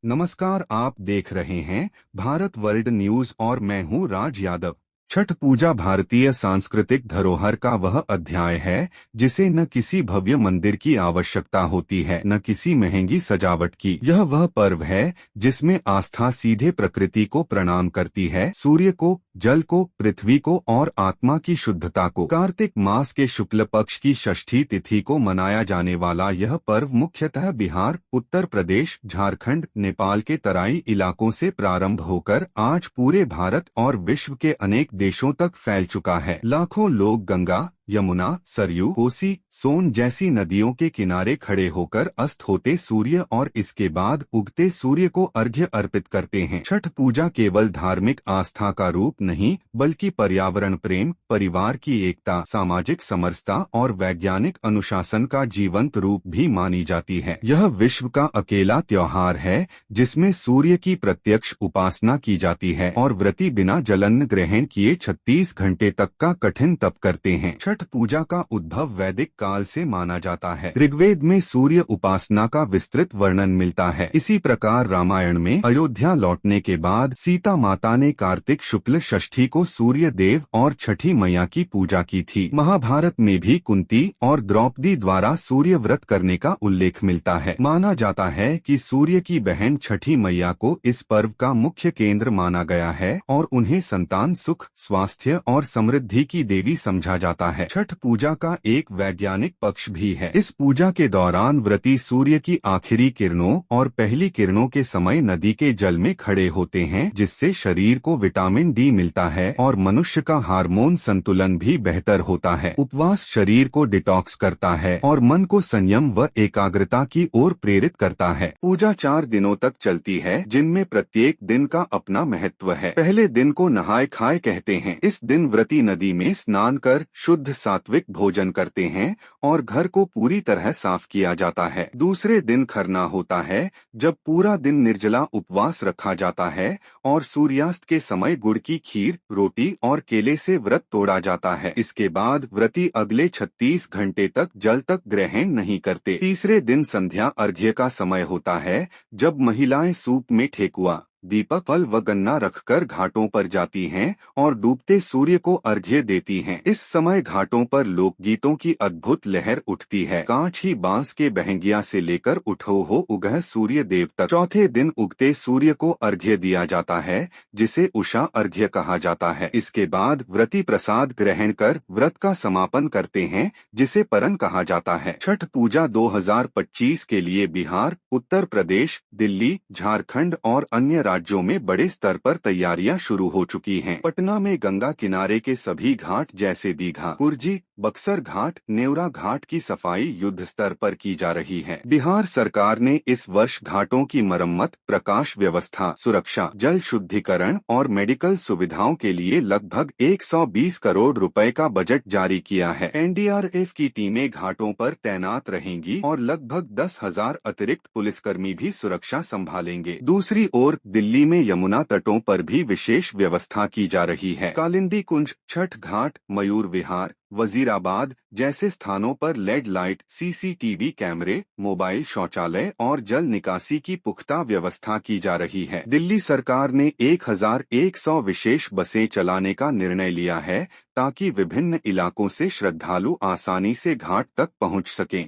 नमस्कार, आप देख रहे हैं भारत वर्ल्ड न्यूज और मैं हूं राज यादव। छठ पूजा भारतीय सांस्कृतिक धरोहर का वह अध्याय है जिसे न किसी भव्य मंदिर की आवश्यकता होती है न किसी महंगी सजावट की। यह वह पर्व है जिसमें आस्था सीधे प्रकृति को प्रणाम करती है, सूर्य को, जल को, पृथ्वी को और आत्मा की शुद्धता को। कार्तिक मास के शुक्ल पक्ष की षष्ठी तिथि को मनाया जाने वाला यह पर्व मुख्यतः बिहार, उत्तर प्रदेश, झारखंड, नेपाल के तराई इलाकों से प्रारंभ होकर आज पूरे भारत और विश्व के अनेक देशों तक फैल चुका है। लाखों लोग गंगा, यमुना, सरयू, कोसी, सोन जैसी नदियों के किनारे खड़े होकर अस्त होते सूर्य और इसके बाद उगते सूर्य को अर्घ्य अर्पित करते हैं। छठ पूजा केवल धार्मिक आस्था का रूप नहीं बल्कि पर्यावरण प्रेम, परिवार की एकता, सामाजिक समरसता और वैज्ञानिक अनुशासन का जीवंत रूप भी मानी जाती है। यह विश्व का अकेला त्योहार है जिसमें सूर्य की प्रत्यक्ष उपासना की जाती है और व्रती बिना जलान्न ग्रहण किए 36 घंटे तक का कठिन तप करते हैं। छठ पूजा का उद्भव वैदिक काल से माना जाता है। ऋग्वेद में सूर्य उपासना का विस्तृत वर्णन मिलता है। इसी प्रकार रामायण में अयोध्या लौटने के बाद सीता माता ने कार्तिक शुक्ल षष्ठी को सूर्य देव और छठी मैया की पूजा की थी। महाभारत में भी कुंती और द्रौपदी द्वारा सूर्य व्रत करने का उल्लेख मिलता है। माना जाता है कि सूर्य की बहन छठी मैया को इस पर्व का मुख्य केंद्र माना गया है और उन्हें संतान सुख, स्वास्थ्य और समृद्धि की देवी समझा जाता है। छठ पूजा का एक वैज्ञानिक पक्ष भी है। इस पूजा के दौरान व्रती सूर्य की आखिरी किरणों और पहली किरणों के समय नदी के जल में खड़े होते हैं, जिससे शरीर को विटामिन डी मिलता है और मनुष्य का हार्मोन संतुलन भी बेहतर होता है। उपवास शरीर को डिटॉक्स करता है और मन को संयम व एकाग्रता की ओर प्रेरित करता है। पूजा 4 दिनों तक चलती है, जिनमें प्रत्येक दिन का अपना महत्व है। पहले दिन को नहाय खाए कहते हैं। इस दिन व्रती नदी में स्नान कर शुद्ध सात्विक भोजन करते हैं और घर को पूरी तरह साफ किया जाता है। दूसरे दिन खरना होता है, जब पूरा दिन निर्जला उपवास रखा जाता है और सूर्यास्त के समय गुड़ की खीर, रोटी और केले से व्रत तोड़ा जाता है। इसके बाद व्रती अगले 36 घंटे तक जल तक ग्रहण नहीं करते। तीसरे दिन संध्या अर्घ्य का समय होता है, जब महिलाएं सूप में ठेकुआ, दीपक, फल व गन्ना रखकर घाटों पर जाती हैं और डूबते सूर्य को अर्घ्य देती हैं। इस समय घाटों पर लोकगीतों की अद्भुत लहर उठती है। कांच ही बांस के बहंगिया से लेकर उठो हो उगह सूर्य देव तक। चौथे दिन उगते सूर्य को अर्घ्य दिया जाता है, जिसे उषा अर्घ्य कहा जाता है। इसके बाद व्रती प्रसाद ग्रहण कर व्रत का समापन करते हैं, जिसे परन कहा जाता है। छठ पूजा 2025 के लिए बिहार, उत्तर प्रदेश, दिल्ली, झारखंड और अन्य राज्यों में बड़े स्तर पर तैयारियां शुरू हो चुकी हैं। पटना में गंगा किनारे के सभी घाट जैसे दीघा, कुर्जी, बक्सर घाट, नेवरा घाट की सफाई युद्ध स्तर पर की जा रही है। बिहार सरकार ने इस वर्ष घाटों की मरम्मत, प्रकाश व्यवस्था, सुरक्षा, जल शुद्धिकरण और मेडिकल सुविधाओं के लिए लगभग 120 करोड़ रुपए का बजट जारी किया है। एनडीआरएफ की टीमें घाटों पर तैनात रहेंगी और लगभग 10,000 अतिरिक्त पुलिसकर्मी भी सुरक्षा संभालेंगे। दूसरी ओर दिल्ली में यमुना तटों पर भी विशेष व्यवस्था की जा रही है। कालिंदी कुंज, छठ घाट, मयूर विहार, वजीराबाद जैसे स्थानों पर लेड लाइट, सीसीटीवी कैमरे, मोबाइल शौचालय और जल निकासी की पुख्ता व्यवस्था की जा रही है। दिल्ली सरकार ने 1100 विशेष बसें चलाने का निर्णय लिया है ताकि विभिन्न इलाकों से श्रद्धालु आसानी से घाट तक पहुंच सकें।